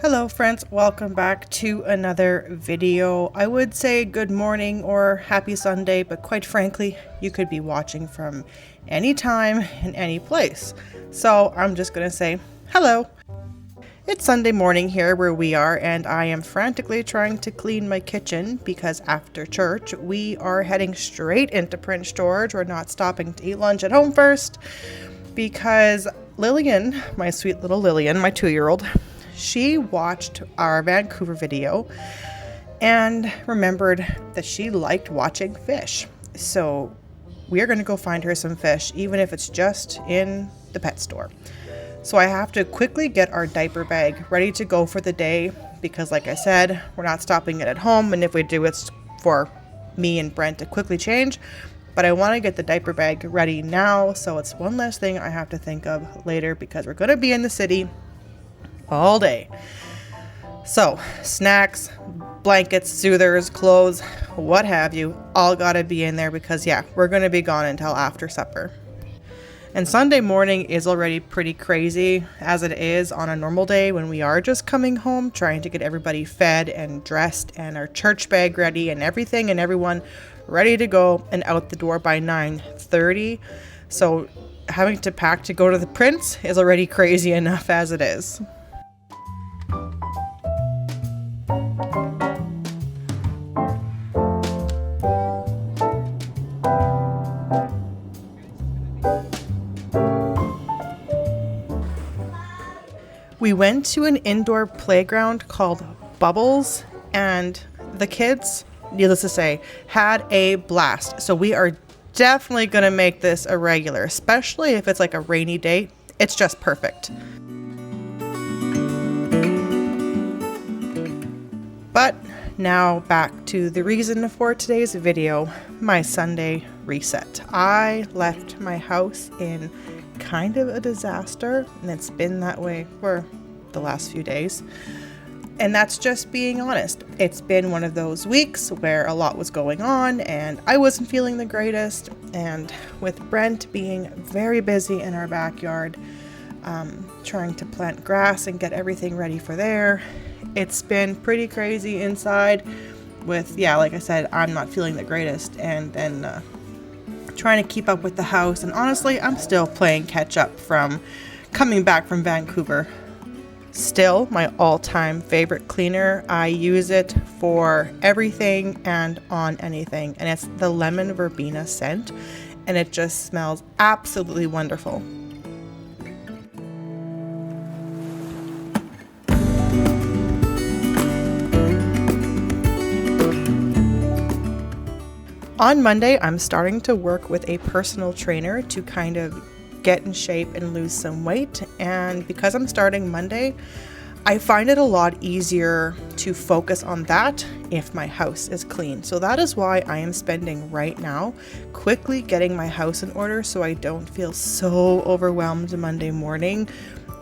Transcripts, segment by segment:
Hello friends, welcome back to another video. I would say good morning or happy Sunday, but quite frankly, you could be watching from any time and any place. So I'm just gonna say hello. It's Sunday morning here where we are, and I am frantically trying to clean my kitchen because after church, we are heading straight into Prince George. We're not stopping to eat lunch at home first because Lillian, my sweet little Lillian, my 2-year-old, she watched our Vancouver video and remembered that she liked watching fish. So we're going to go find her some fish, even if it's just in the pet store. So I have to quickly get our diaper bag ready to go for the day because, like I said, we're not stopping it at home. And if we do, it's for me and Brent to quickly change. But I want to get the diaper bag ready now, so it's one less thing I have to think of later because we're going to be in the city all day. So snacks, blankets, soothers, clothes, what have you, all gotta be in there because we're gonna be gone until after supper. And Sunday morning is already pretty crazy as it is on a normal day when we are just coming home, trying to get everybody fed and dressed and our church bag ready and everything and everyone ready to go and out the door by 9:30. So having to pack to go to the Prince is already crazy enough as it is. We went to an indoor playground called Bubbles, and the kids, needless to say, had a blast. So we are definitely going to make this a regular, especially if it's like a rainy day. It's just perfect. But now back to the reason for today's video, my Sunday reset. I left my house in kind of a disaster, and it's been that way for the last few days. And that's just being honest. It's been one of those weeks where a lot was going on and I wasn't feeling the greatest. And with Brent being very busy in our backyard, trying to plant grass and get everything ready for there, it's been pretty crazy inside with, like I said, I'm not feeling the greatest. And then trying to keep up with the house, and honestly I'm still playing catch up from coming back from Vancouver. Still my all-time favorite cleaner. I use it for everything and on anything, and it's the lemon verbena scent, and it just smells absolutely wonderful. On Monday, I'm starting to work with a personal trainer to kind of get in shape and lose some weight. And because I'm starting Monday, I find it a lot easier to focus on that if my house is clean. So that is why I am spending right now quickly getting my house in order so I don't feel so overwhelmed Monday morning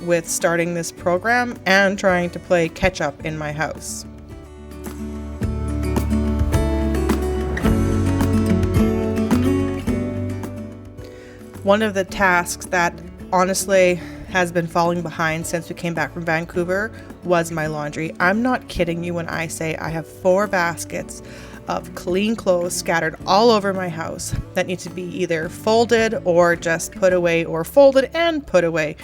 with starting this program and trying to play catch up in my house. One of the tasks that honestly has been falling behind since we came back from Vancouver was my laundry. I'm not kidding you when I say I have 4 baskets of clean clothes scattered all over my house that need to be either folded or just put away, or folded and put away.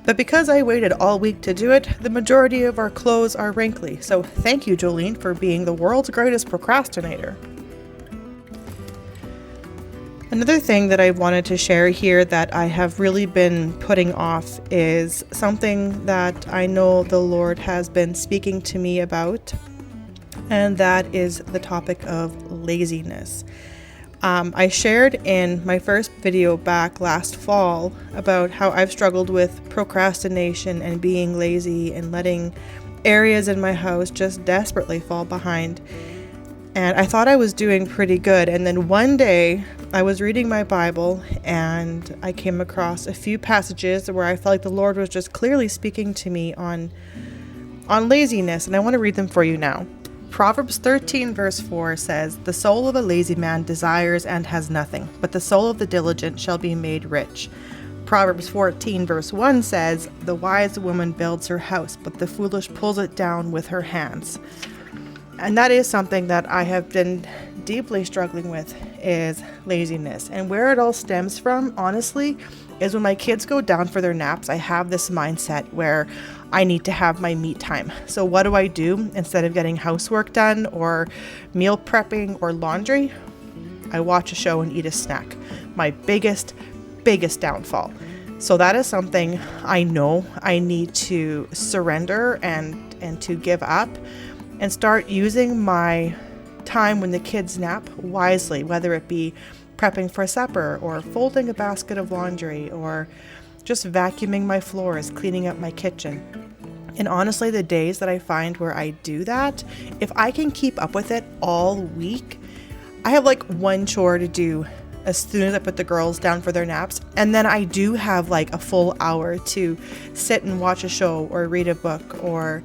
But because I waited all week to do it, the majority of our clothes are wrinkly. So thank you, Jolene, for being the world's greatest procrastinator. Another thing that I wanted to share here that I have really been putting off is something that I know the Lord has been speaking to me about, and that is the topic of laziness. I shared in my first video back last fall about how I've struggled with procrastination and being lazy and letting areas in my house just desperately fall behind. And I thought I was doing pretty good. And then one day I was reading my Bible and I came across a few passages where I felt like the Lord was just clearly speaking to me on laziness. And I want to read them for you now. Proverbs 13 verse 4 says, "The soul of a lazy man desires and has nothing, but the soul of the diligent shall be made rich." Proverbs 14 verse 1 says, "The wise woman builds her house, but the foolish pulls it down with her hands." And that is something that I have been deeply struggling with, is laziness. And where it all stems from, honestly, is when my kids go down for their naps, I have this mindset where I need to have my me time. So what do? Instead of getting housework done or meal prepping or laundry, I watch a show and eat a snack. My biggest downfall. So that is something I know I need to surrender and to give up, and start using my time when the kids nap wisely, whether it be prepping for supper or folding a basket of laundry or just vacuuming my floors, cleaning up my kitchen. And honestly, the days that I find where I do that, if I can keep up with it all week, I have like one chore to do as soon as I put the girls down for their naps. And then I do have like a full hour to sit and watch a show or read a book or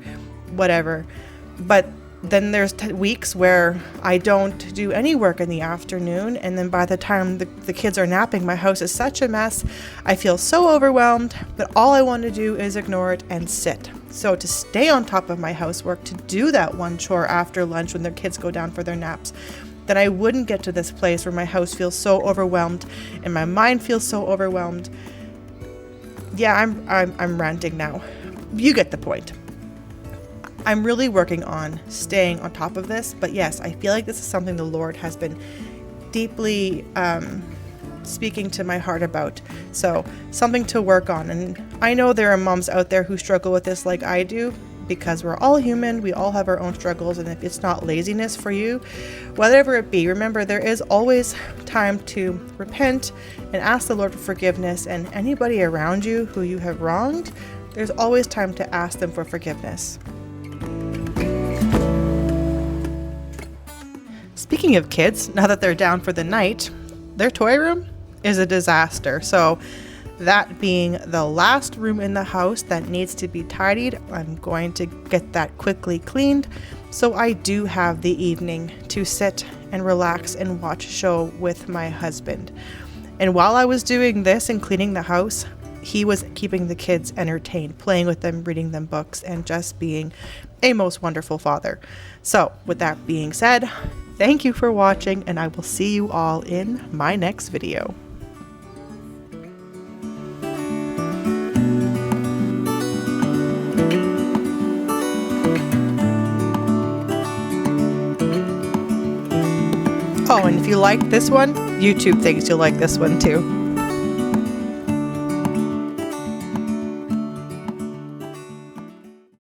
whatever. But then there's weeks where I don't do any work in the afternoon. And then by the time the kids are napping, my house is such a mess. I feel so overwhelmed, but all I want to do is ignore it and sit. So to stay on top of my housework, to do that one chore after lunch when their kids go down for their naps, then I wouldn't get to this place where my house feels so overwhelmed and my mind feels so overwhelmed. Yeah, I'm ranting now. You get the point. I'm really working on staying on top of this, but yes, I feel like this is something the Lord has been deeply speaking to my heart about. So something to work on. And I know there are moms out there who struggle with this like I do, because we're all human, we all have our own struggles, and if it's not laziness for you, whatever it be, remember there is always time to repent and ask the Lord for forgiveness. And anybody around you who you have wronged, there's always time to ask them for forgiveness. Speaking of kids, now that they're down for the night, their toy room is a disaster. So that being the last room in the house that needs to be tidied, I'm going to get that quickly cleaned so I do have the evening to sit and relax and watch a show with my husband. And while I was doing this and cleaning the house, he was keeping the kids entertained, playing with them, reading them books, and just being a most wonderful father. So with that being said, thank you for watching, and I will see you all in my next video. Oh, and if you liked this one, YouTube thinks you'll like this one too.